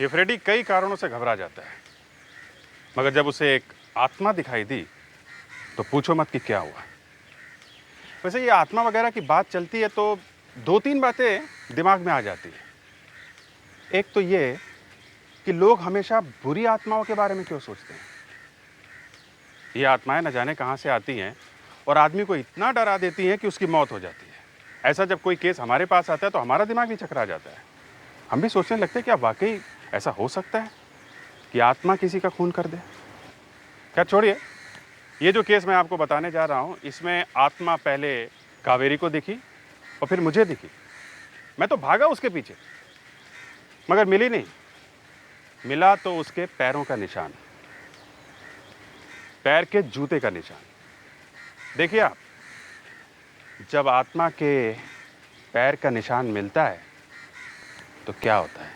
ये फ्रेडी कई कारणों से घबरा जाता है, मगर जब उसे एक आत्मा दिखाई दी तो पूछो मत कि क्या हुआ। वैसे ये आत्मा वगैरह की बात चलती है तो दो तीन बातें दिमाग में आ जाती है। एक तो ये कि लोग हमेशा बुरी आत्माओं के बारे में क्यों सोचते हैं। ये आत्माएं न जाने कहाँ से आती हैं और आदमी को इतना डरा देती हैं कि उसकी मौत हो जाती है। ऐसा जब कोई केस हमारे पास आता है तो हमारा दिमाग भी चकरा जाता है। हम भी सोचने लगते हैं क्या वाकई ऐसा हो सकता है कि आत्मा किसी का खून कर दे। क्या छोड़िए, ये जो केस मैं आपको बताने जा रहा हूँ इसमें आत्मा पहले कावेरी को दिखी और फिर मुझे दिखी। मैं तो भागा उसके पीछे मगर मिली नहीं। मिला तो उसके पैरों का निशान, पैर के जूते का निशान। देखिए आप, जब आत्मा के पैर का निशान मिलता है तो क्या होता है।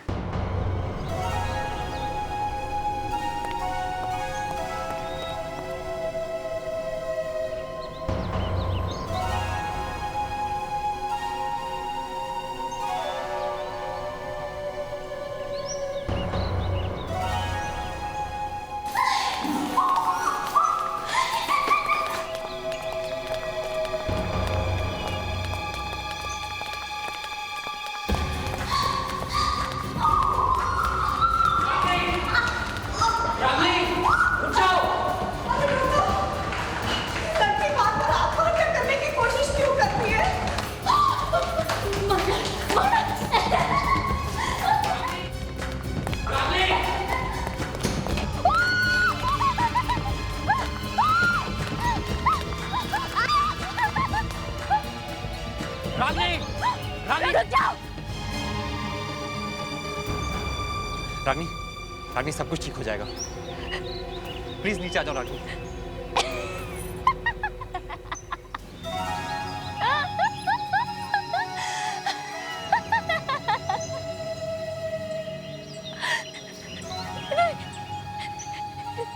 रागनी, रागनी सब कुछ ठीक हो जाएगा। प्लीज नीचे आ जाओ रागनी।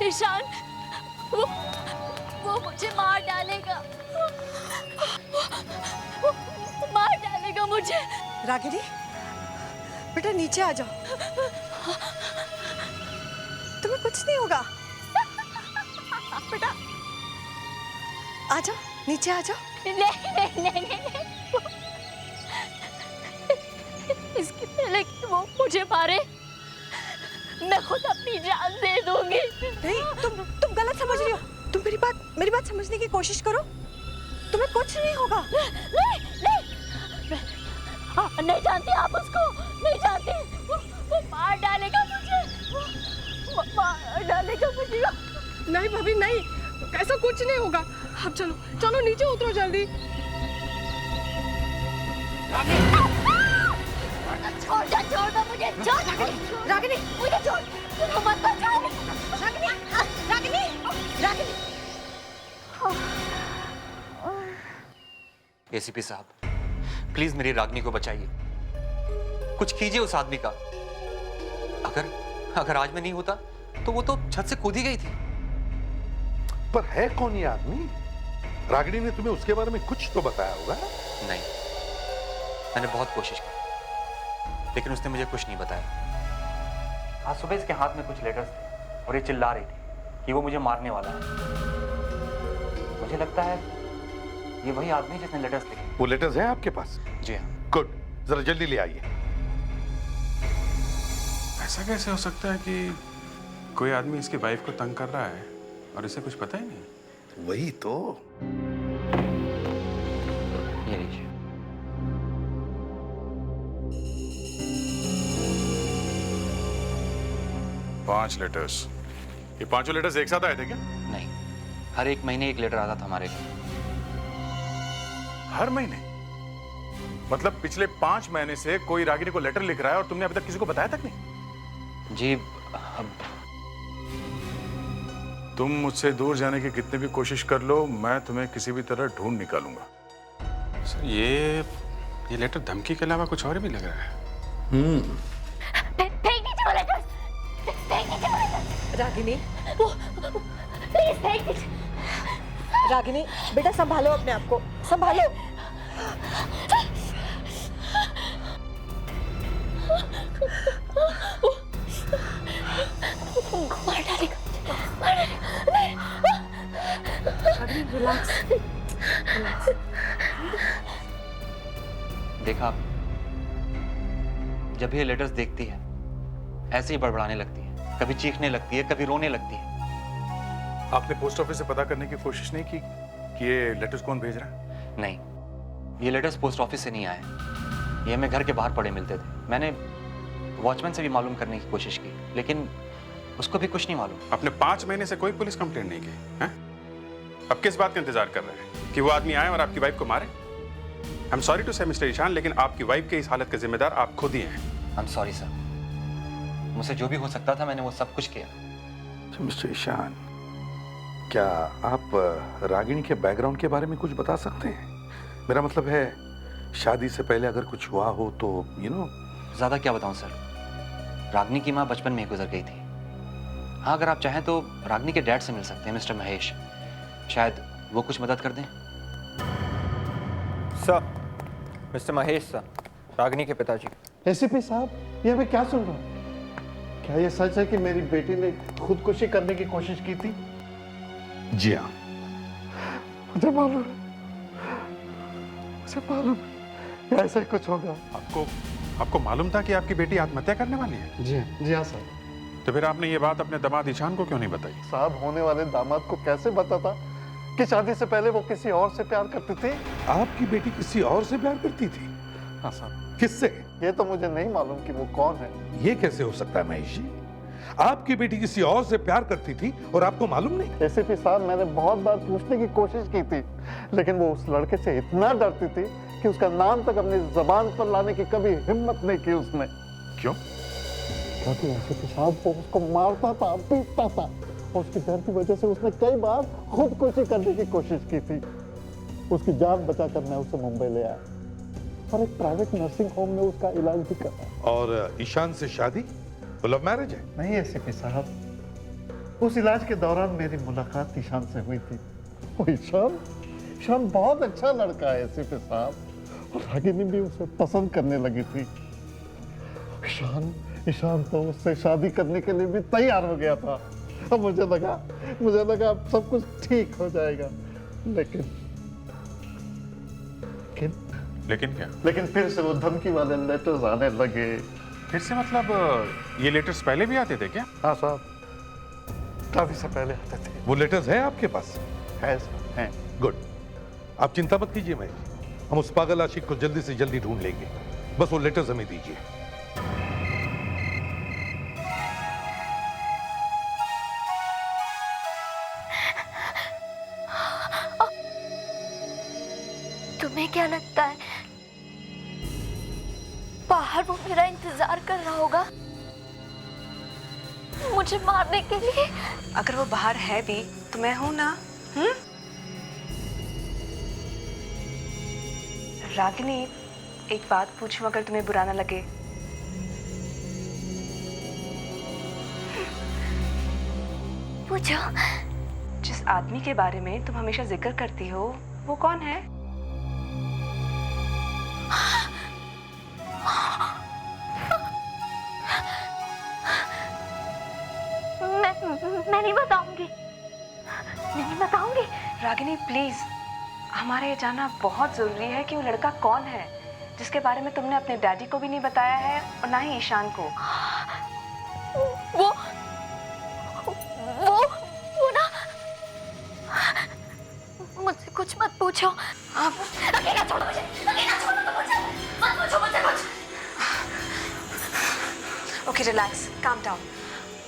ईशान, वो मुझे मार डालेगा। वो मार डालेगा मुझे। रागिनी, बेटा नीचे आ जाओ, तुम्हें कुछ नहीं होगा। बेटा आ जाओ, नीचे आ जाओ। नहीं। इसके पहले कि वो मुझे मारे मैं खुद अपनी जान दे दूंगी। नहीं, तुम गलत समझ रही हो। तुम मेरी बात समझने की कोशिश करो। तुम्हें कुछ नहीं होगा। नहीं जानती आप उसको, नहीं जानती। वो मार डालेगा मुझे, वो मार डालेगा मुझे। नहीं भाभी नहीं, ऐसा कुछ नहीं होगा। अब चलो चलो नीचे उतरो जल्दी। छोड़ दो मुझे, छोड़। रागिनी, मुझे छोड़, मत बचाओ। रागिनी। एसीपी साहब, प्लीज मेरी रागनी को बचाइए। कुछ कीजिए उस आदमी का। अगर आज में नहीं होता तो वो तो छत से कूद ही गई थी। पर है कौन ये आदमी? रागिनी ने तुम्हें उसके बारे में कुछ तो बताया होगा। नहीं, मैंने बहुत कोशिश की लेकिन उसने मुझे कुछ नहीं बताया। आज सुबह इसके हाथ में कुछ लेटर्स थे और ये चिल्ला रही थी कि वो मुझे मारने वाला है। मुझे लगता है ये वही आदमी जिसने लेटर्स लिखे। वो लेटर्स हैं आपके पास? जी हाँ। गुड, जरा जल्दी ले आइए। ऐसा कैसे हो सकता है कि कोई आदमी इसकी वाइफ को तंग कर रहा है और इसे कुछ पता ही नहीं? वही तो। ये लीजिए। पांच लेटर्स। ये पांचों लेटर्स एक साथ आए थे क्या? नहीं, हर एक महीने एक लेटर आता था हमारे घर। हर महीने? मतलब पिछले 5 महीने से कोई रागिनी को लेटर लिख रहा है और तुमने अभी तक किसी को बताया तक नहीं? जी, अब तुम मुझसे दूर जाने की कितनी भी कोशिश कर लो, मैं तुम्हें किसी भी तरह ढूंढ निकालूंगा। सर, ये लेटर धमकी के अलावा कुछ और भी लग रहा है। रागिनी, प्लीज रागिनी बेटा संभालो अपने आप को, संभालो। मार डालेगा, मार डालेगा। नहीं। रिलैक्स। देखा आप, जब भी ये लेटर्स देखती है ऐसे ही बड़बड़ाने लगती है, कभी चीखने लगती है, कभी रोने लगती है। आपने पोस्ट ऑफिस से पता करने की कोशिश नहीं की कि ये लेटर्स कौन भेज रहा है? नहीं, ये लेटर्स पोस्ट ऑफिस से नहीं आए, ये हमें घर के बाहर पड़े मिलते थे। मैंने वॉचमैन से भी मालूम करने की कोशिश की, लेकिन उसको भी कुछ नहीं मालूम। आपने 5 महीने से कोई पुलिस कंप्लेंट नहीं की हैं? अब किस बात का इंतजार कर रहे हैं कि वो आदमी आए और आपकी वाइफ को मारे? आई एम सॉरी टू से मिस्टर ईशान, लेकिन आपकी वाइफ के इस हालत के जिम्मेदार आप खुद ही हैं। आई एम सॉरी सर, मुझसे जो भी हो सकता था मैंने वो सब कुछ किया। मिस्टर ईशान, क्या आप रागिनी के बैकग्राउंड के बारे में कुछ बता सकते हैं? मेरा मतलब है, शादी से पहले अगर कुछ हुआ हो तो ज़्यादा क्या बताऊं सर, रागनी की माँ बचपन में ही गुजर गई थी। हाँ, अगर आप चाहें तो रागनी के डैड से मिल सकते हैं, मिस्टर महेश, शायद वो कुछ मदद कर दें। Sir, mister Mahesh sir, Ragini के पिताजी। एसीपी साहब, ये मैं क्या सुन रहा हूँ? क्या ये सच है कि मेरी बेटी ने खुदकुशी करने की कोशिश की थी? जी हाँ। मुझे मालूम है, ऐसा ही कुछ होगा। आपको मालूम था कि आपकी बेटी आत्महत्या करने वाली है? जी हाँ सर। तो फिर आपने ये बात अपने दामाद ईशान को क्यों नहीं बताई? साहब, होने वाले दामाद को कैसे बताता कि शादी से पहले वो किसी और से प्यार करती थी? आपकी बेटी किसी और से प्यार करती थी? हाँ साहब। किससे? ये तो मुझे नहीं मालूम कि वो कौन है। ये कैसे हो सकता है महेश जी? आपकी बेटी किसी और से प्यार करती थी और आपको मालूम नहीं? एसीपी साहब, मैंने बहुत बार पूछने की कोशिश की थी, लेकिन वो उस लड़के से इतना डरती थी कि उसका नाम तक अपनी जबान पर लाने की कभी हिम्मत नहीं की उसने। क्यों? क्योंकि एसीपी साहब वो उसको मारता था, पीटता था, और उसके डर की वजह से उसने कई बार खुदकुशी करने की कोशिश की थी। उसकी जान बचाकर मैं उसे मुंबई ले आया और एक प्राइवेट नर्सिंग होम में उसका इलाज भी करा। और ईशान से शादी लव मैरिज है? नहीं एसीपी साहब, उस इलाज के दौरान मेरी मुलाकात ईशान से हुई थी। वो ईशान बहुत अच्छा लड़का है एसीपी साहब, और रागिनी भी उसे पसंद करने लगी थी। ईशान तो उससे शादी करने के लिए भी तैयार हो गया था। अब मुझे लगा अब सब कुछ ठीक हो जाएगा, लेकिन क्या? लेकिन फिर से वो धमकी वाले लेटर्स आने लगे। फिर से मतलब ये लेटर्स पहले भी आते थे क्या? हाँ साहब, काफी से पहले आते थे। वो लेटर्स हैं आपके पास? है साहब, हैं। गुड। आप चिंता मत कीजिए महेश जी, हम उस पागल आशिक को जल्दी से जल्दी ढूंढ लेंगे। बस वो लेटर्स हमें दीजिए। तुम्हें क्या लगता है बाहर वो मेरा इंतजार कर रहा होगा मुझे मारने के लिए? अगर वो बाहर है भी तो मैं हूं ना। रागिनी, एक बात पूछूं अगर तुम्हें बुरा ना लगे? पूछो। जिस आदमी के बारे में तुम हमेशा जिक्र करती हो वो कौन है? मैं नहीं बताऊंगी। रागिनी प्लीज, हमारे ये जानना बहुत जरूरी है कि वो लड़का कौन है जिसके बारे में तुमने अपने डैडी को भी नहीं बताया है और ना ही ईशान को। वो ना, मुझसे कुछ मत पूछो। अकेला छोड़ो मुझे, अकेला छोड़ो तो मुझे, मत पूछो मुझसे कुछ। Okay, relax, calm down.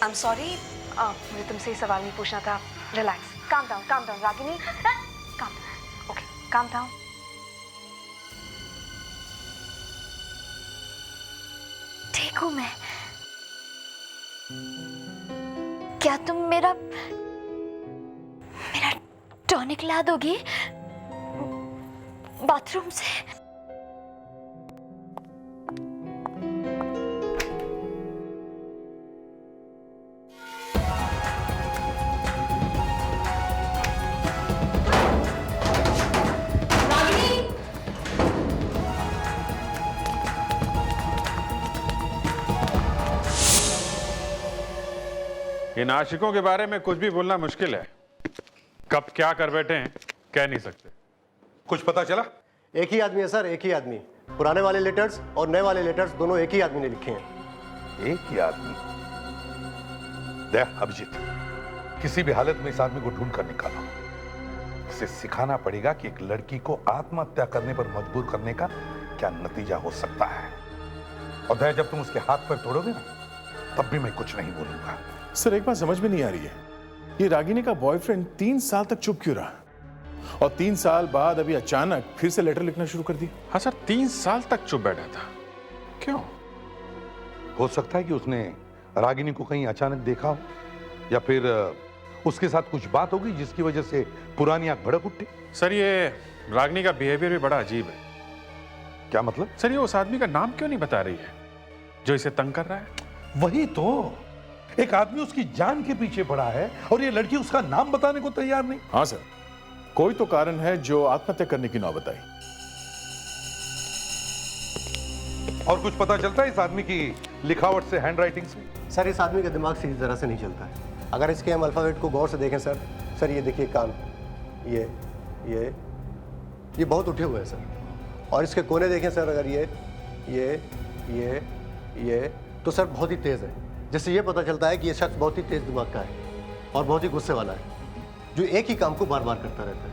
I am sorry, मुझे तुमसे ये सवाल नहीं पूछना था। Relax, calm down Ragini, calm down. Okay, calm down. ठीक हूँ मैं। क्या तुम मेरा टॉनिक ला दोगी बाथरूम से? इन आशिकों के बारे में कुछ भी बोलना मुश्किल है। कब क्या कर बैठे हैं कह नहीं सकते। कुछ पता चला? एक ही आदमी है सर, एक ही आदमी। पुराने वाले लेटर्स और नए वाले लेटर्स दोनों एक ही आदमी ने लिखे हैं। एक ही आदमी? देख अभिजीत, किसी भी हालत में इस आदमी को ढूंढ कर निकालो। इसे सिखाना पड़ेगा कि एक लड़की को आत्महत्या करने पर मजबूर करने का क्या नतीजा हो सकता है। और दया, जब तुम उसके हाथ पर तोड़ोगे ना, तब भी मैं कुछ नहीं बोलूंगा। सर एक बात समझ में नहीं आ रही है, ये रागिनी का बॉयफ्रेंड 3 साल तक चुप क्यों रहा, और 3 साल बाद अभी अचानक फिर से लेटर लिखना शुरू कर दिया? हाँ सर, 3 साल तक चुप बैठा था। क्यों? हो सकता है कि उसने रागिनी को कहीं अचानक देखा हो, या फिर उसके साथ कुछ बात होगी जिसकी वजह से पुरानी आग भड़क उठी। सर ये रागिनी का बिहेवियर भी बड़ा अजीब है। क्या मतलब? सर ये उस आदमी का नाम क्यों नहीं बता रही है जो इसे तंग कर रहा है? वही तो, एक आदमी उसकी जान के पीछे पड़ा है और ये लड़की उसका नाम बताने को तैयार नहीं। हाँ सर, कोई तो कारण है जो आत्महत्या करने की नौबत आई। और कुछ पता चलता है इस आदमी की लिखावट से, हैंडराइटिंग से? सर इस आदमी का दिमाग सीधी तरह से नहीं चलता है। अगर इसके हम अल्फ़ाबेट को गौर से देखें सर ये देखिए कान, ये बहुत उठे हुए हैं सर। और इसके कोने देखें सर, अगर ये तो सर बहुत ही तेज़ है। जिससे ये पता चलता है कि ये शख्स बहुत ही तेज़ दिमाग का है और बहुत ही गुस्से वाला है, जो एक ही काम को बार बार करता रहता है,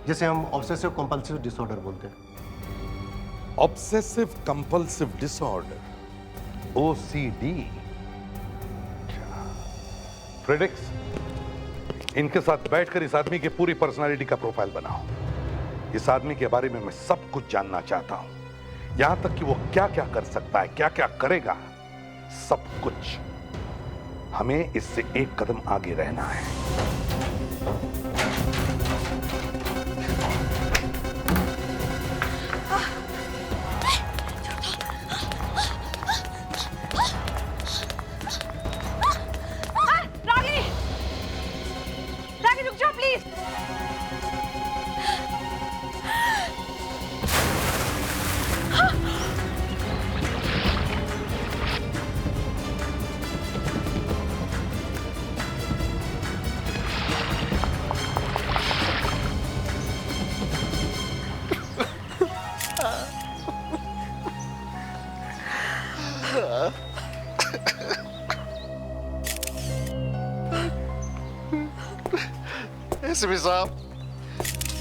जिसे हम ऑब्सेसिव कंपल्सिव डिसऑर्डर बोलते हैं। Obsessive compulsive disorder, OCD। Fredericks, इनके साथ बैठकर इस आदमी की पूरी पर्सनालिटी का प्रोफाइल बनाओ। इस आदमी के बारे में मैं सब कुछ जानना चाहता हूं, यहां तक कि वो क्या क्या कर सकता है, क्या क्या करेगा, सब कुछ। हमें इससे एक कदम आगे रहना है। रागिनी रुक जाओ प्लीज।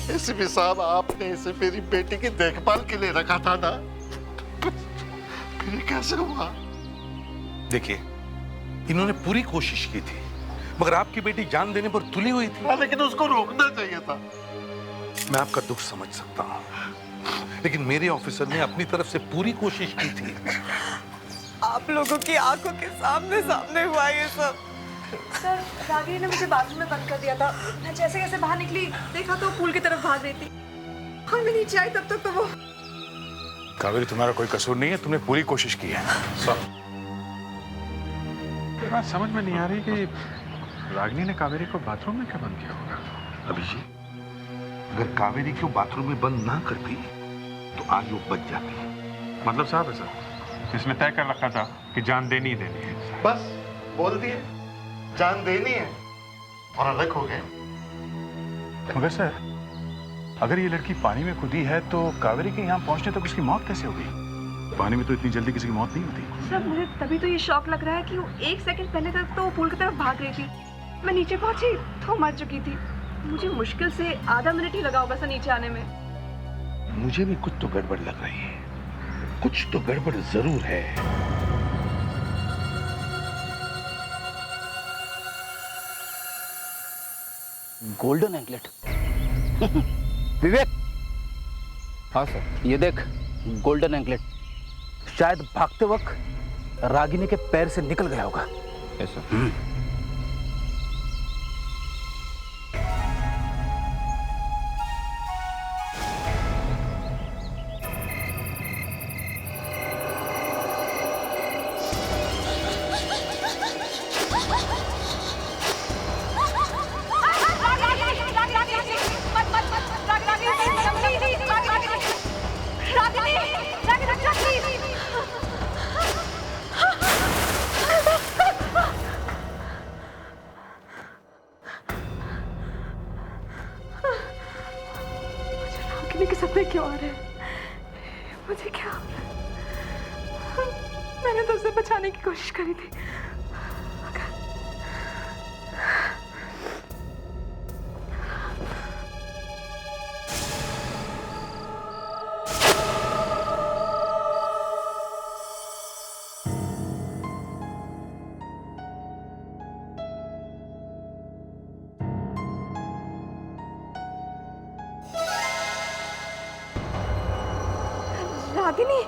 एसीपी साहब, आपने इसे मेरी बेटी की देखभाल के लिए रखा था ना, फिर ये कैसे हुआ? देखिए, इन्होंने पूरी कोशिश की थी, मगर आपकी बेटी जान देने पर तुली हुई थी। लेकिन उसको रोकना चाहिए था। मैं आपका दुख समझ सकता हूं, लेकिन मेरे ऑफिसर ने अपनी तरफ से पूरी कोशिश की थी। आप लोगों की आंखों के सामने सामने हुआ ये सब। सर रागिनी ने मुझे बाथरूम में बंद कर दिया था। मैं जैसे कैसे बाहर निकली, देखा तो पूल की तरफ भाग रही थी और मैं नीचे आई तब तक तो वो। कावेरी, तुम्हारा कोई कसूर नहीं है, तुमने पूरी कोशिश की है। ये बात समझ में नहीं आ रही कि रागिनी ने कावेरी को बाथरूम में क्या बंद किया होगा। अभिजीत, अगर कावेरी को बाथरूम में बंद ना करती तो आज वो बच जाती। मतलब साहब है सर, इसने तय कर रखा था कि जान देनी ही देनी है। बस बोल दिए, जान देनी है और अलग हो गए। मगर सर, अगर ये लड़की पानी में कूदी है तो कावेरी के यहाँ पहुंचने तक उसकी मौत कैसे होगी? पानी में तो इतनी जल्दी किसी की मौत नहीं होती। सर मुझे तभी तो ये शौक लग रहा है कि वो 1 सेकंड पहले तक तो पूल की तरफ भाग रही थी। मैं नीचे पहुंची तो मर चुकी थी। मुझे मुश्किल से आधा मिनट ही लगा होगा सर नीचे आने में। मुझे भी कुछ तो गड़बड़ लग रही है, कुछ तो गड़बड़ जरूर है। Golden anklet. विवेक, हाँ सर। ये देख, गोल्डन एंकलेट शायद भागते वक्त रागिनी के पैर से निकल गया होगा। Yes sir. रहा है? मुझे क्या हो रहा है? मैंने तो उसे बचाने की कोशिश करी थी। रागिनी,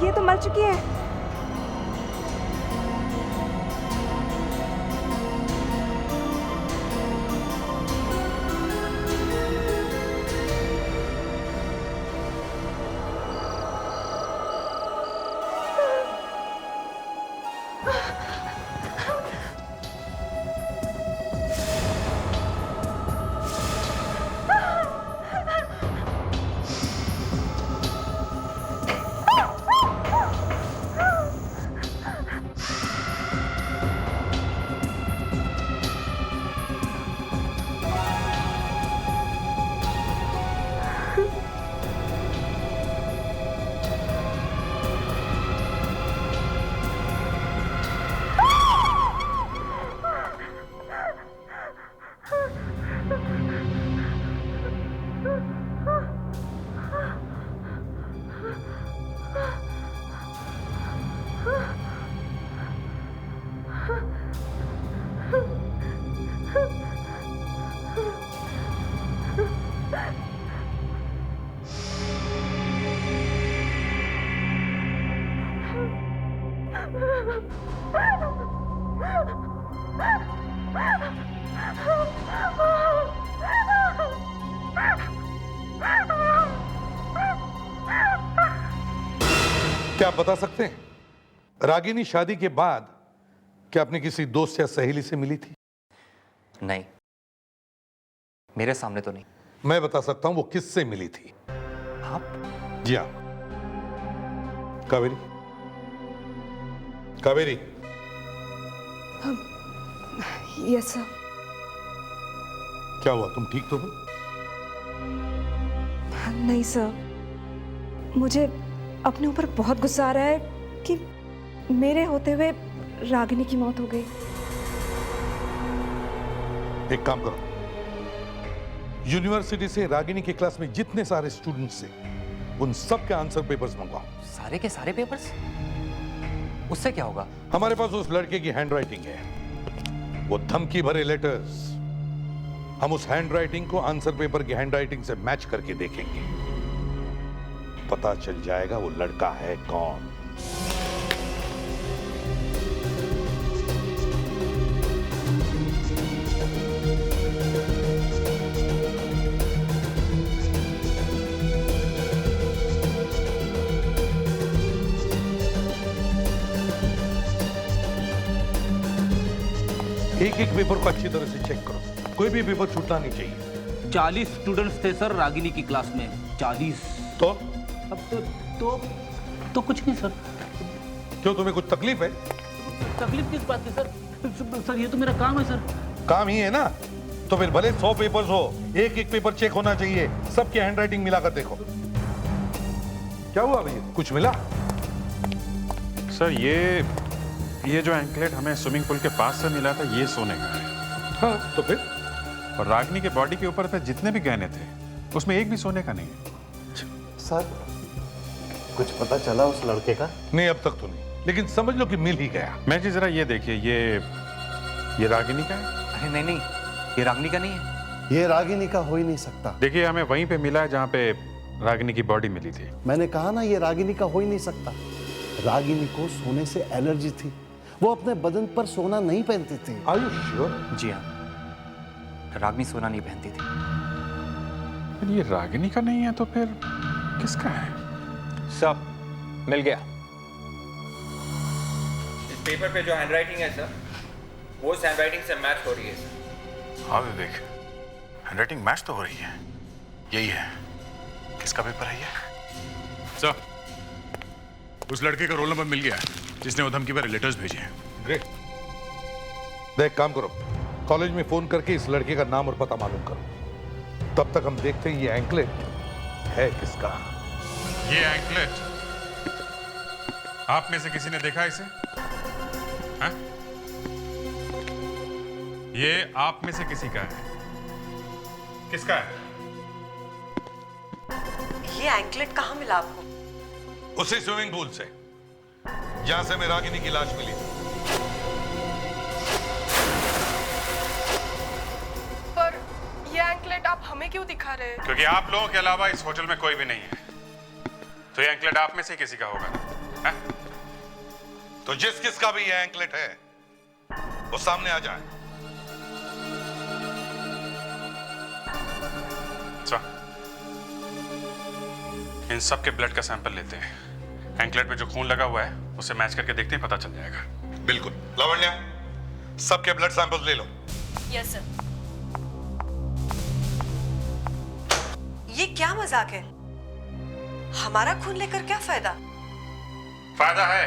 ये तो मर चुकी है। क्या आप बता सकते हैं रागिनी शादी के बाद क्या अपने किसी दोस्त या सहेली से मिली थी? नहीं, मेरे सामने तो नहीं। मैं बता सकता हूं वो किससे मिली थी। आप? जी हाँ, कावेरी। कावेरी। Yes sir. क्या हुआ, तुम ठीक तो हो? नहीं सर, मुझे अपने ऊपर बहुत गुस्सा आ रहा है कि मेरे होते हुए रागिनी की मौत हो गई। एक काम करो, यूनिवर्सिटी से रागिनी के क्लास में जितने सारे स्टूडेंट्स थे उन सब के आंसर पेपर्स मंगवाओ। सारे के सारे पेपर्स? उससे क्या होगा? हमारे पास उस लड़के की हैंडराइटिंग है, वो धमकी भरे लेटर्स। हम उस हैंडराइटिंग को आंसर पेपर की हैंडराइटिंग से मैच करके देखेंगे, पता चल जाएगा वो लड़का है कौन। एक एक पेपर को अच्छी तरह से चेक करो, कोई भी पेपर छूटना नहीं चाहिए। 40 स्टूडेंट्स थे सर रागिनी की क्लास में। 40। तो अब तो कुछ नहीं सर। क्यों, तुम्हें कुछ तकलीफ है? तकलीफ किस बात की सर? सर ये तो मेरा काम है सर। काम ही है ना, तो फिर भले 100 पेपर्स हो, एक एक पेपर चेक होना चाहिए। सबकी हैंडराइटिंग मिलाकर देखो। क्या हुआ भैया, कुछ मिला? सर ये जो एंकलेट हमें स्विमिंग पूल के पास से मिला था, ये सोने का है। हाँ, तो फिर? और रागिनी के बॉडी के ऊपर पे जितने भी गहने थे उसमें एक भी सोने का नहीं है। सर, कुछ पता चला उस लड़के का? नहीं, अब तक तो नहीं, लेकिन समझ लो कि मिल ही गया। मैं जी जरा ये देखिए, ये रागिनी का है। अरे नहीं नहीं, ये रागिनी का नहीं है। ये रागिनी का हो ही नहीं सकता। देखिए हमें वहीं पे मिला है जहाँ पे रागिनी की बॉडी मिली थी। मैंने कहा ना, ये रागिनी का हो ही नहीं सकता। रागिनी को सोने से एलर्जी थी, वो अपने बदन पर सोना नहीं पहनती थी। Are you sure? जी हाँ, रागिनी सोना नहीं पहनती थी। ये रागिनी का नहीं है तो फिर किसका है? सब मिल गया। इस पेपर पे जो हैंडराइटिंग है सर, वो उस हैंडराइटिंग से मैच हो रही है सर। हाँ विवेक, हैंडराइटिंग मैच तो हो रही है। यही है। किसका पेपर है ये? सर, उस लड़के का रोल नंबर मिल गया है जिसने वो धमकी भरे लेटर्स भेजे हैं। ग्रेट। देख, काम करो, कॉलेज में फोन करके इस लड़के का नाम और पता मालूम करो। तब तक हम देखते हैं ये एंकलेट है किसका? ये एंकलेट आप में से किसी ने देखा इसे? हाँ? ये आप में से किसी का है? किसका है? ये एंकलेट कहाँ मिला आपको? उसी स्विमिंग पूल से, जहां से मैं रागिनी की लाश मिली। पर ये एंकलेट आप हमें क्यों दिखा रहे हैं? क्योंकि आप लोगों के अलावा इस होटल में कोई भी नहीं है, तो ये एंकलेट आप में से किसी का होगा। है? तो जिस किसका भी ये एंकलेट है वो सामने आ जाए। इन सब के ब्लड का सैंपल लेते हैं। एंकलेट में जो खून लगा हुआ है उसे मैच करके देखते हैं, पता चल जाएगा। बिल्कुल। लावण्या, सबके ब्लड सैंपल्स ले लो। Yes sir. ये क्या मजाक है? हमारा खून लेकर क्या फायदा? फायदा है।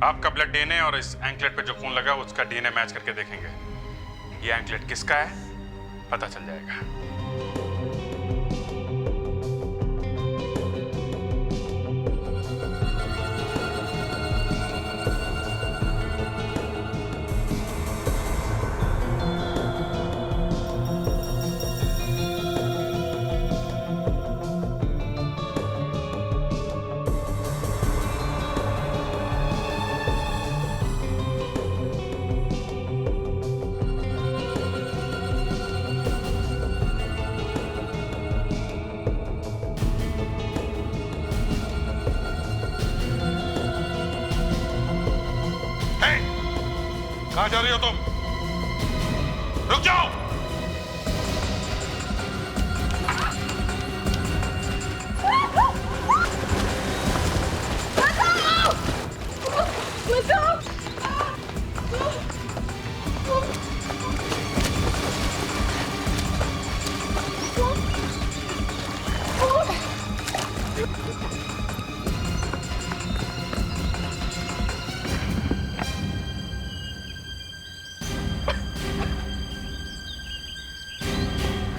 आपका ब्लड डीएनए और इस एंकलेट पे जो खून लगा उसका डीएनए मैच करके देखेंगे। ये एंकलेट किसका है पता चल जाएगा। कहां जा रही हो तुम? रुक जाओ।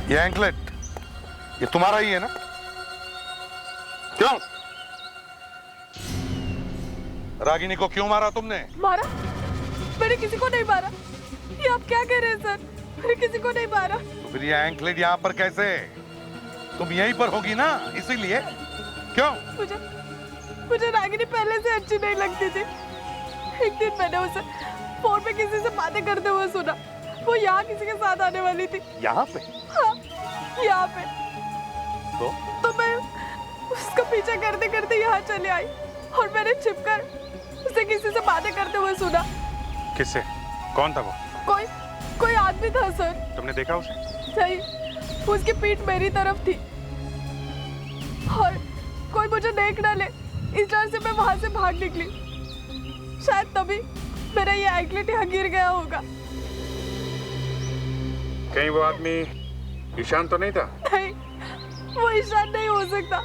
ये एंकलेट ये तुम्हारा ही है ना? क्यों? रागिनी को क्यों मारा तुमने? मारा? मैंने किसी को नहीं मारा। ये आप क्या कह रहे हैं सर? मैंने किसी को नहीं मारा। तो फिर ये एंकलेट यहाँ पर कैसे? तुम यहीं पर होगी ना, इसीलिए। क्यों? मुझे रागिनी पहले से अच्छी नहीं लगती थी। एक दिन मैंने उसे फोन पे किसी से बातें करते हुए सुना। वो यहाँ किसी के साथ आने वाली थी। यहाँ पे? हाँ, यहाँ पे। तो मैं उसका पीछा करते करते यहाँ चले आई और मैंने छिपकर उसे किसी से बातें करते हुए सुना। किससे? कौन था वो? कोई आदमी था सर। तुमने देखा उसे? नहीं, उसकी पीठ मेरी तरफ थी और कोई मुझे देख ना ले इस डर से मैं वहां से भाग निकली। शायद तभी मेरा ये एंकलेट यहाँ गिर गया होगा। कहीं वो आदमी ईशान तो नहीं था? नहीं, वो ईशान नहीं हो सकता।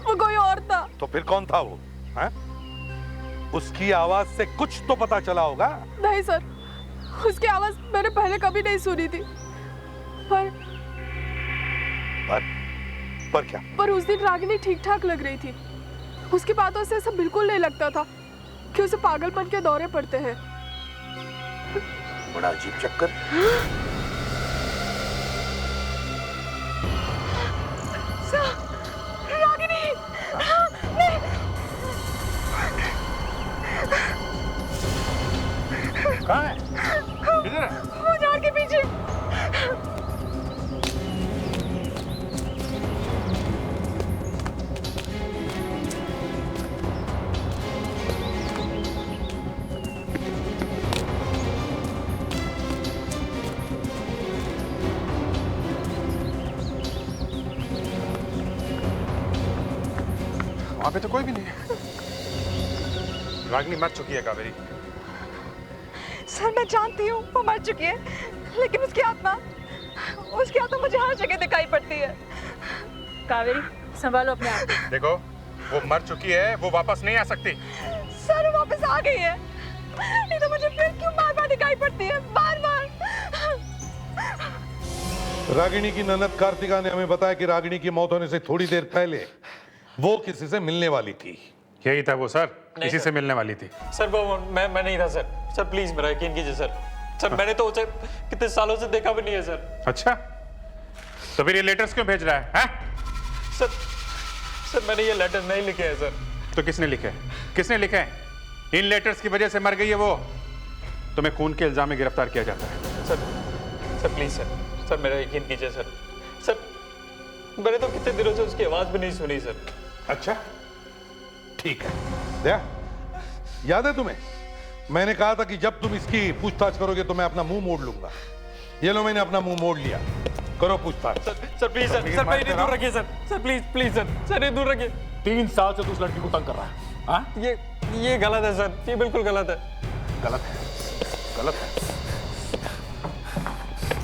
वो कोई और था। तो फिर कौन था वो? है? उसकी आवाज से कुछ तो पता चला होगा। नहीं सर, उसकी आवाज मैंने पहले कभी नहीं सुनी थी। पर क्या? पर उस दिन रागिनी ठीक ठाक लग रही थी। उसकी बातों से ऐसा बिल्कुल नहीं लगता था कि उसे पागलपन के दौरे पड़ते हैं। बड़ा अजीब चक्कर। रागिनी! कहाँ है? किधर है? वो झाड़ के पीछे। वहां पे तो कोई भी नहीं है। रागिनी मर चुकी है कावेरी। सर मैं जानती हूँ वो मर चुकी है, लेकिन उसकी आत्मा मुझे हर जगह दिखाई पड़ती है। कावेरी संभालो अपने आप को। देखो वो मर चुकी है, वो वापस नहीं आ सकती। सर वो वापस आ गई है, नहीं तो मुझे फिर क्यों बार बार दिखाई पड़ती है? बार बार। रागिनी की ननद कार्तिका ने हमें बताया कि रागिनी की मौत होने से थोड़ी देर पहले वो किसी से मिलने वाली थी। यही था वो सर, इसी से मिलने वाली थी। सर वो मैं नहीं था सर। सर प्लीज मेरा यकीन कीजिए सर। सर मैंने तो उसे कितने सालों से देखा भी नहीं है सर। अच्छा, तो फिर ये लेटर्स क्यों भेज रहा है? सर मैंने ये लेटर नहीं लिखे हैं सर। तो किसने लिखे? किसने लिखे हैं? इन लेटर्स की वजह से मर गई है वो। तुम्हें खून के इल्जाम में गिरफ्तार किया जाता है। सर प्लीज सर मेरा यकीन कीजिए सर। सर मैंने तो कितने दिनों से उसकी आवाज भी नहीं सुनी सर। अच्छा ठीक है, दया याद है तुम्हें मैंने कहा था कि जब तुम इसकी पूछताछ करोगे तो मैं अपना मुंह मोड़ लूंगा। ये लो मैंने अपना मुंह मोड़ लिया, करो पूछताछ। सर प्लीज सर मेरी दूर रखिए सर प्लीज सर ये दूर रखिए। 3 साल से तू उस लड़की को तंग कर रहा है। हाँ? ये गलत है सर, ये बिल्कुल गलत है। गलत है, गलत है।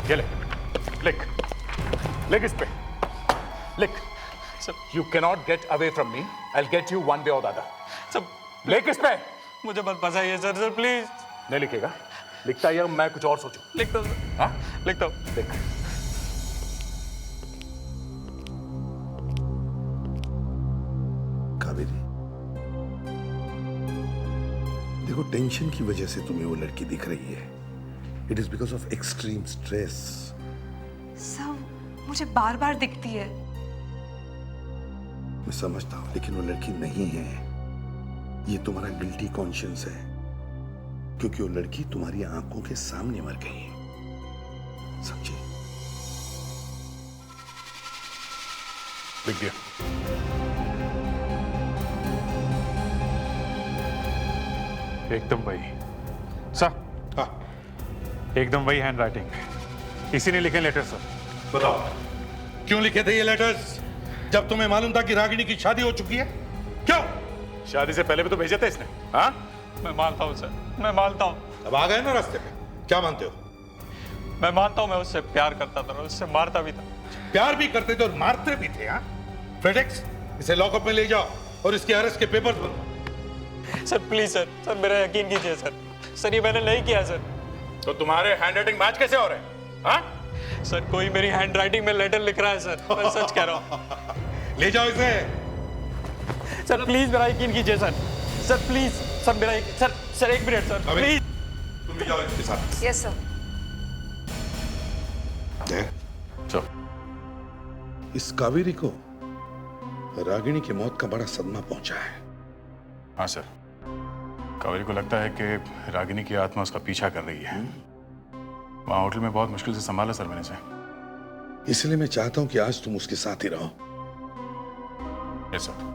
ये ले, लिख इस पे, लिख। You cannot get away from me. I'll get you one way or the other. Sir लिख इस पे। मुझे मत फंसाइए सर प्लीज। नहीं लिखेगा? लिखता है या मैं कुछ और सोचूं? लिखता हूँ सर। हाँ? लिखता हूँ। लिख। कावेरी, देखो टेंशन की वजह से तुम्हें वो लड़की दिख रही है। It is because of extreme stress. सब मुझे बार बार दिखती है। मैं समझता हूं, लेकिन वो लड़की नहीं है। ये तुम्हारा गिल्टी कॉन्शियंस है, क्योंकि वो लड़की तुम्हारी आंखों के सामने मर गई है। समझे? लिख दिया। एकदम वही सर। हाँ, एकदम वही हैंड राइटिंग। इसी ने लिखे लेटर सर। बताओ क्यों लिखे थे ये लेटर्स जब तुम्हें मालूम था कि रागिनी की शादी हो चुकी है? क्यों? शादी से पहले भी तो भेजे थे इसने। हाँ? मैं मानता हूँ सर, मैं मानता हूँ। अब आ गए ना रास्ते पे, क्या मानते हो? मैं मानता हूँ मैं उससे प्यार करता था और उससे मारता भी था। प्यार भी करते थे और मारते भी थे। हाँ फ्रेडेक्स, इसे लॉकअप में ले जाओ और इसके अरेस्ट के पेपर्स बनवाओ। सर प्लीज सर मेरा यकीन कीजिए सर ये मैंने नहीं किया सर। तो तुम्हारे हैंडराइटिंग मैच कैसे हो रहे हैं? हाँ? सर कोई मेरी हैंडराइटिंग में लेटर लिख रहा है सर, मैं सच कह रहा हूँ। ले जाओ इसे। सर प्लीज मेरा यकीन कीजिए सर प्लीज सर मेरा सर 1 मिनट सर प्लीज। तुम ले जाओ इसके साथ। Yes sir. चलो, इस कावेरी को रागिनी की मौत का बड़ा सदमा पहुंचा है। हाँ सर, कावेरी को लगता है कि रागिनी की आत्मा उसका पीछा कर रही है। वहाँ होटल में बहुत मुश्किल से संभाला सर मैंने से। इसलिए मैं चाहता हूं कि आज तुम उसके साथ ही रहो। Yes sir.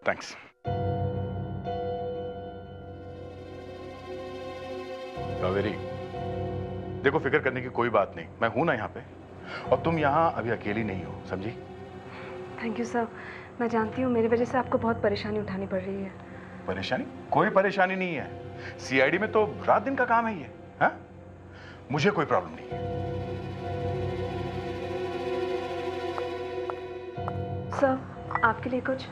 थैंक्स। कावेरी, देखो फिक्र करने की कोई बात नहीं, मैं हूं ना यहाँ पे, और तुम यहाँ अभी अकेली नहीं हो, समझी? Thank you sir. मैं जानती हूँ मेरी वजह से आपको बहुत परेशानी उठानी पड़ रही है। परेशानी? कोई परेशानी नहीं है। सीआईडी में तो रात दिन का काम है ये। हाँ? मुझे कोई प्रॉब्लम नहीं है। सर आपके लिए कुछ?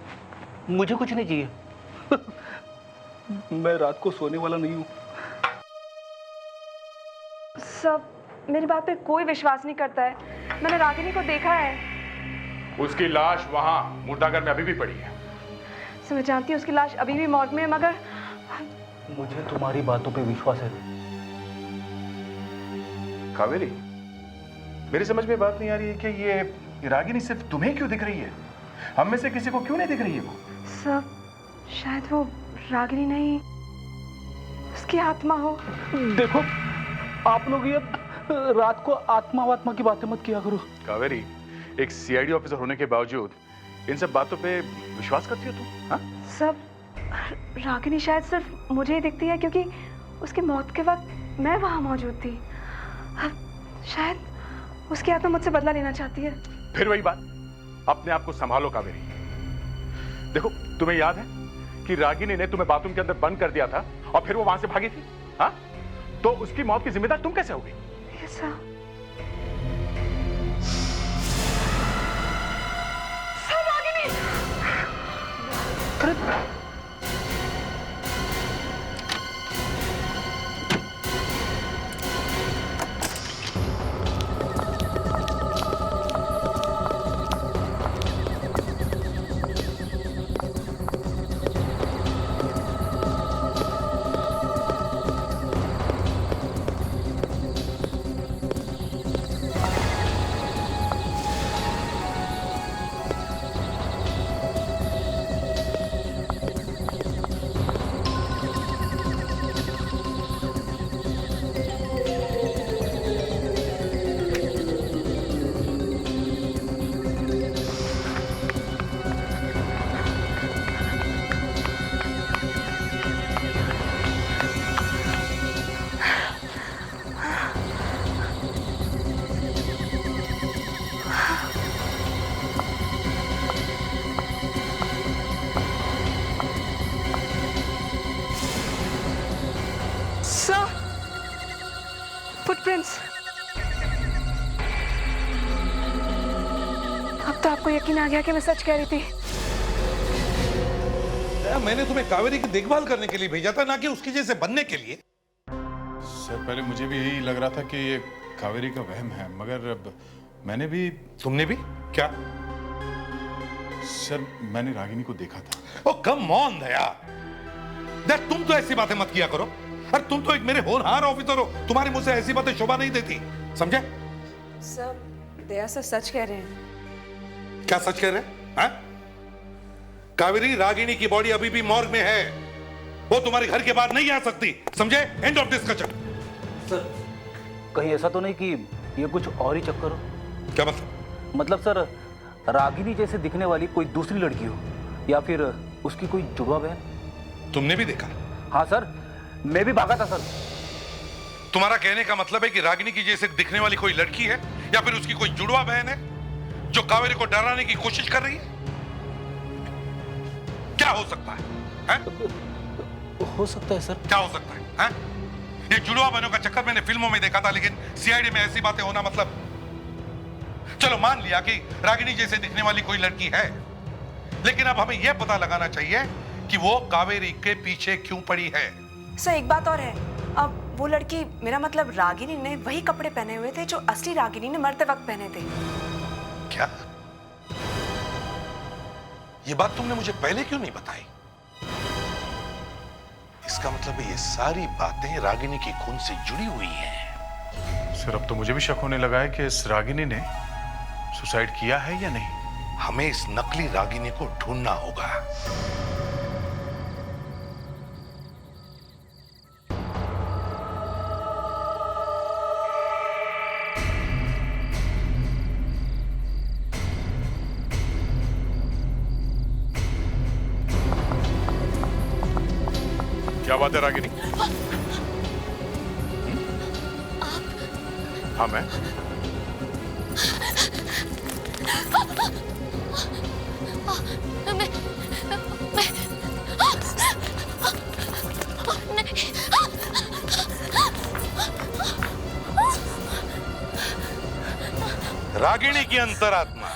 मुझे कुछ नहीं चाहिए। मैं रात को सोने वाला नहीं हूँ। सर मेरी बात पे कोई विश्वास नहीं करता है। मैंने रागिनी को देखा है। उसकी लाश वहां मुर्दाघर में अभी भी पड़ी है। सर मैं जानती हूँ उसकी लाश अभी भी मॉर्ग में है, मगर मुझे तुम्हारी बातों पे विश्वास है। कावेरी, मेरी समझ में बात नहीं आ रही है कि ये रागिनी सिर्फ तुम्हें क्यों दिख रही है? हम में से किसी को क्यों नहीं दिख रही है वो? सर शायद वो रागिनी नहीं, उसकी आत्मा हो। देखो, आप लोग ये रात को आत्मा की बातें मत किया करो। कावेरी, एक सीआईडी ऑफिसर होने के बावजूद इन सब बातों पे विश्वास करती हो तुम? हाँ? सब रागिनी शायद सिर्फ मुझे ही दिखती है क्योंकि उसकी मौत के वक्त मैं वहां मौजूद थी। अब शायद उसकी आत्मा मुझसे बदला लेना चाहती है। फिर वही बात, अपने आप को संभालो कावेरी। देखो, तुम्हें याद है कि रागिनी ने तुम्हें बाथरूम के अंदर बंद कर दिया था और फिर वो वहां से भागी थी। हाँ? तो उसकी मौत की जिम्मेदार तुम कैसे होगी? ऐसा फुटप्रिंट्स। अब तो आपको यकीन आ गया कि मैं सच कह रही थी। मैंने तुम्हें कावेरी की देखभाल करने के लिए भेजा था, ना कि उसकी जैसे बनने के लिए। सर पहले मुझे भी यही लग रहा था कि ये कावेरी का वहम है, मगर अब मैंने भी। तुमने भी क्या? सर मैंने रागिनी को देखा था। ओ कम ऑन दया, तुम तो ऐसी बातें मत किया करो। अरे तुम तो एक मेरे होनहार ऑफिसर हो, तुम्हारे मुंह से ऐसी बातें शोभा नहीं देती, समझे? सर, दया सर सच कह रहे हैं। क्या सच कह रहे हैं? कावेरी, रागिनी की बॉडी अभी भी मॉर्ग में है, वो तुम्हारे घर के बाहर नहीं आ सकती, समझे? End of discussion. सर कहीं ऐसा तो नहीं कि ये कुछ और ही चक्कर हो? क्या मतलब? मतलब सर, रागिनी जैसे दिखने वाली कोई दूसरी लड़की हो, या फिर उसकी कोई जुड़वा बहन। तुमने भी देखा? हाँ सर, मैं भी भागा था सर। तुम्हारा कहने का मतलब है कि रागिनी की जैसे दिखने वाली कोई लड़की है, या फिर उसकी कोई जुड़वा बहन है जो कावेरी को डराने की कोशिश कर रही है? क्या हो सकता है? हो सकता है सर। क्या हो सकता है? ये जुड़वा बहनों का चक्कर मैंने फिल्मों में देखा था, लेकिन सीआईडी में ऐसी बातें होना मतलब। चलो मान लिया कि रागिनी जैसे दिखने वाली कोई लड़की है, लेकिन अब हमें यह पता लगाना चाहिए कि वो कावेरी के पीछे क्यों पड़ी है। सर एक बात और है, अब वो लड़की, मेरा मतलब रागिनी ने वही कपड़े पहने हुए थे जो असली रागिनी ने मरते वक्त पहने थे। क्या? ये बात तुमने मुझे पहले क्यों नहीं बताई? इसका मतलब ये सारी बातें रागिनी की खून से जुड़ी हुई हैं। सर अब तो मुझे भी शक होने लगा है कि इस रागिनी ने सुसाइड किया है या नहीं। हमें इस नकली रागिनी को ढूंढना होगा। क्या बात है रागिनी? हाँ मैं। रागिनी की अंतरात्मा।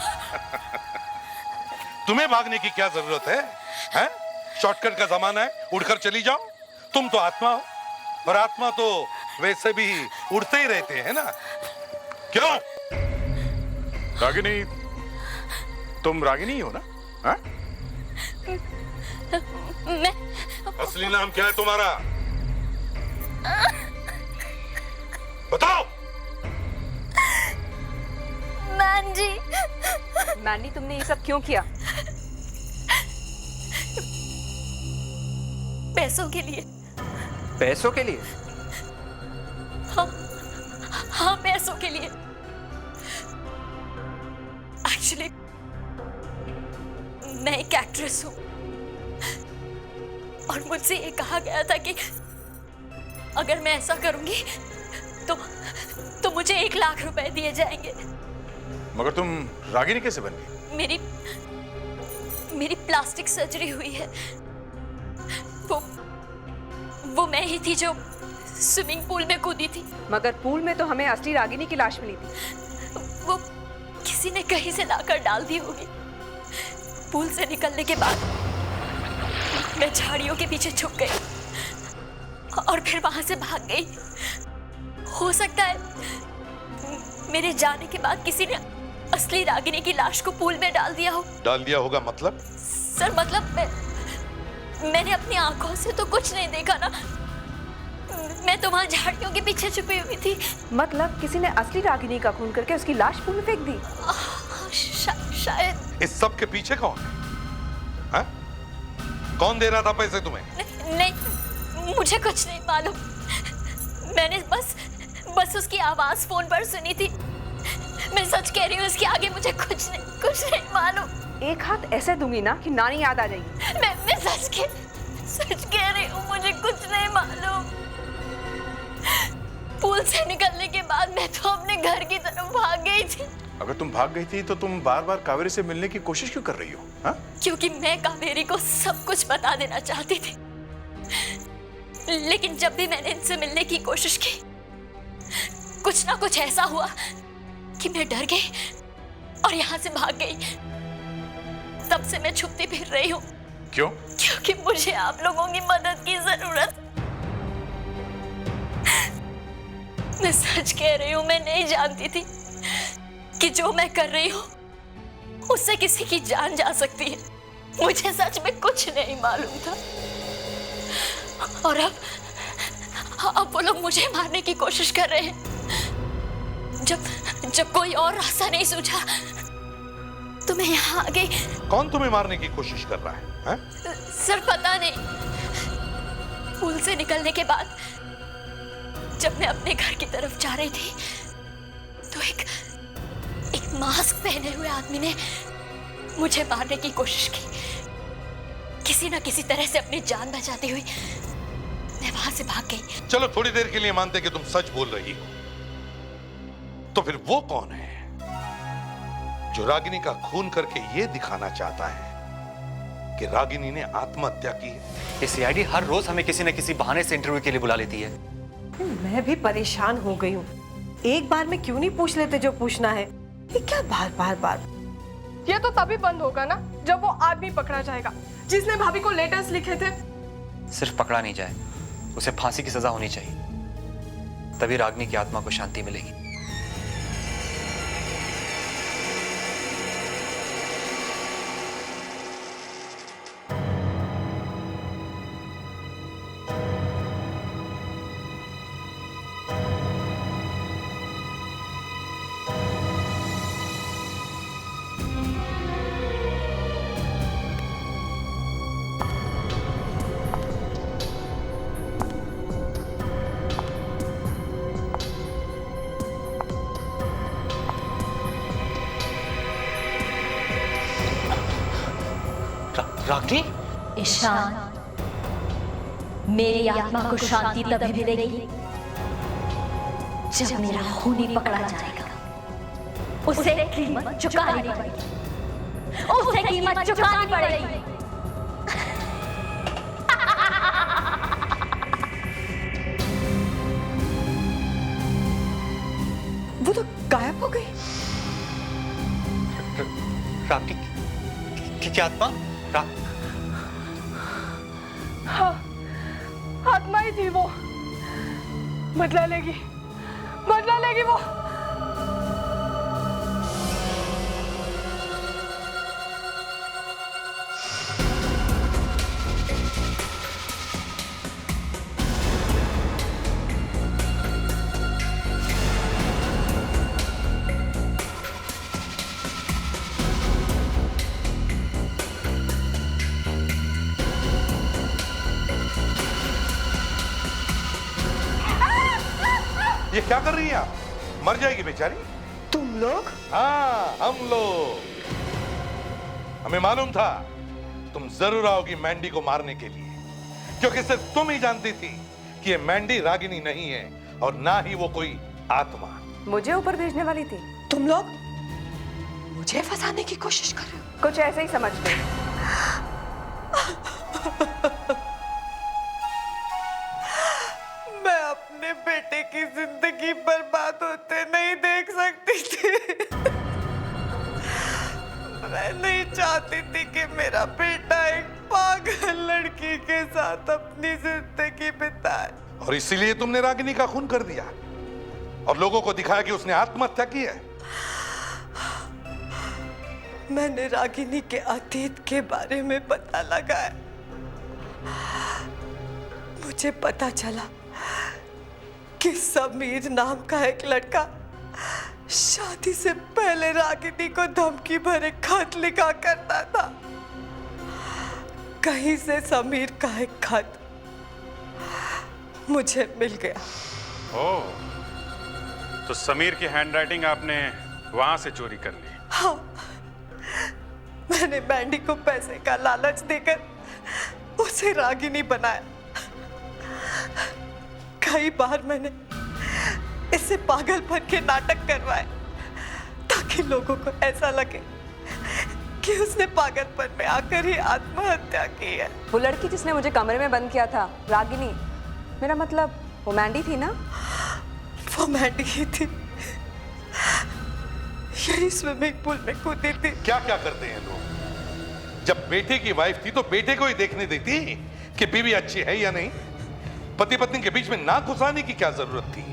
तुम्हें भागने की क्या जरूरत है? हैं? शॉर्टकट का जमाना है, उड़कर चली जाओ। तुम तो आत्मा हो, और आत्मा तो वैसे भी उड़ते ही रहते हैं ना, क्यों? रागिनी, तुम रागिनी हो ना? हाँ? मैं। असली नाम क्या है तुम्हारा? बताओ। मैन जी। मैनी, तुमने ये सब क्यों किया? पैसों के लिए। पैसों के लिए? हाँ पैसों के लिए। एक्चुअली मैं एक एक्ट्रेस हूँ, और मुझसे ये कहा गया था कि अगर मैं ऐसा करूंगी तो मुझे 1 लाख रुपए दिए जाएंगे। मगर तुम रागिनी कैसे बन गई? मेरी प्लास्टिक सर्जरी हुई है। वो मैं ही थी जो स्विमिंग पूल में कूदी थी। मगर पूल में तो हमें असली रागिनी की लाश मिली थी। वो किसी ने कहीं से लाकर डाल दी होगी। पूल से निकलने के बाद मैं झाड़ियों के पीछे छुप गई और फिर वहां से भाग गई। हो सकता है मेरे जाने के बाद किसी ने असली रागिनी की लाश को पूल में डाल दिया हो। डाल दिया होगा मतलब? सर मतलब मैंने अपनी आंखों से तो कुछ नहीं देखा ना, मैं तो वहां झाड़ियों के पीछे छुपी हुई थी। मतलब किसी ने असली रागिनी का खून करके उसकी लाश पूल में फेंक दी? शायद। इस सब के पीछे कौन है? कौन दे रहा था पैसे तुम्हें? नहीं, मुझे कुछ नहीं मालूम। मैंने बस उसकी आवाज फोन पर सुनी थी। मैं सच कह रही हूँ, उसके आगे मुझे कुछ नहीं मालूम। एक हाथ ऐसे दूंगी ना कि नानी याद आ जाएगी। मैं सच कह रही हूँ, मुझे कुछ नहीं मालूम। पूल से निकलने के बाद मैं तो अपने घर की तरफ भाग गई थी। अगर तुम भाग गई थी तो तुम बार बार कावेरी से मिलने की कोशिश क्यों कर रही हो? हाँ? क्योंकि मैं कावेरी को सब कुछ बता देना चाहती थी, लेकिन जब भी मैंने इनसे मिलने की कोशिश की कुछ ना कुछ ऐसा हुआ कि मैं डर गई और यहाँ से भाग गई। तब से मैं छुपती फिर रही हूँ। क्यों? क्योंकि मुझे आप लोगों की मदद की जरूरत। मैं सच कह रही हूँ, मैं नहीं जानती थी कि जो मैं कर रही हूँ उससे किसी की जान जा सकती है। मुझे सच में कुछ नहीं मालूम था। और अब वो लोग मुझे मारने की कोशिश कर रहे हैं। जब कोई और रास्ता नहीं सूझा तो मैं यहाँ आ गई। कौन तुम्हें मारने की कोशिश कर रहा है? सर पता नहीं, पुल से निकलने के बाद जब मैं अपने घर की तरफ जा रही थी तो एक मास्क पहने हुए आदमी ने मुझे मारने की कोशिश की। किसी ना किसी तरह से अपनी जान बचाती हुई मैं वहां से भाग गई। चलो थोड़ी देर के लिए मानते कि तुम सच बोल रही हो, तो फिर वो कौन है जो रागिनी का खून करके ये दिखाना चाहता है कि रागिनी ने आत्महत्या की है? ये सीआईडी हर रोज हमें किसी न किसी बहाने से इंटरव्यू के लिए बुला लेती है। मैं भी परेशान हो गई हूँ। एक बार में क्यों नहीं पूछ लेते जो पूछना है? ये क्या बार बार बार? ये तो तभी बंद होगा ना जब वो आदमी पकड़ा जाएगा जिसने भाभी को लेटर्स लिखे थे। सिर्फ पकड़ा नहीं जाए, उसे फांसी की सजा होनी चाहिए, तभी रागिनी की आत्मा को शांति मिलेगी। रागिनी? ईशान, मेरी आत्मा को शांति तभी मिलेगी जब मेरा खून ही पकड़ा जाएगा। उसे कीमत चुकानी पड़ेगी, उसे कीमत चुकानी पड़ेगी। वो तो गायब हो गई। रागिनी की आत्मा? हाँ, आत्मा ही थी वो। बदला लेगी वो। ये क्या कर रही है आप? मर जाएगी बेचारी। तुम लोग? हाँ, हम लोग। हमें मालूम था तुम जरूर आओगी मैंडी को मारने के लिए, क्योंकि सिर्फ तुम ही जानती थी कि ये मैंडी रागिनी नहीं है और ना ही वो कोई आत्मा। मुझे ऊपर भेजने वाली थी। तुम लोग मुझे फंसाने की कोशिश कर रहे हो? कुछ ऐसे ही समझ गए। मैं अपने बेटे की जिंदगी बर्बाद होते नहीं देख सकती थी। मैं नहीं चाहती थी कि मेरा बेटा एक पागल लड़की के साथ अपनी जिंदगी बिताए। और इसीलिए तुमने रागिनी का खून कर दिया और लोगों को दिखाया कि उसने आत्महत्या की है। मैंने रागिनी के अतीत के बारे में पता लगाया। मुझे पता चला कि समीर नाम का एक लड़का शादी से पहले रागिनी को धमकी भरे खत लिखा करता था। कहीं से समीर का एक खत मुझे मिल गया। ओह, तो समीर की हैंडराइटिंग आपने वहां से चोरी कर ली? हाँ, मैंने मैंडी को पैसे का लालच देकर उसे रागिनी बनाया। कई बार मैंने इससे पागलपन के नाटक करवाए ताकि लोगों को ऐसा लगे कि उसने पागलपन में आकर ही आत्महत्या की है। वो लड़की जिसने मुझे कमरे में बंद किया था, रागिनी, मेरा मतलब वो मैंडी थी ना? रोमांटिक ही थी। यही स्विमिंग पूल में कूदी थी। क्या क्या करते हैं लोग? जब बेटे की वाइफ थी तो बेटे को ही देखने देती कि बीवी अच्छी है या नहीं। पति पत्नी के बीच में नाक घुसाने की क्या जरूरत थी?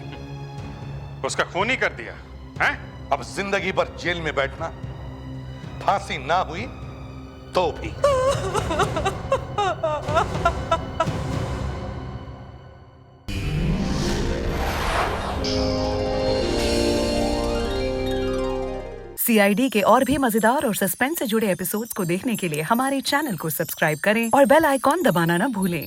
उसका खून ही कर दिया है? अब जिंदगी भर जेल में बैठना, फांसी ना हुई तो भी। CID के और भी मजेदार और सस्पेंस से जुड़े एपिसोड्स को देखने के लिए हमारे चैनल को सब्सक्राइब करें और बेल आइकॉन दबाना ना भूलें।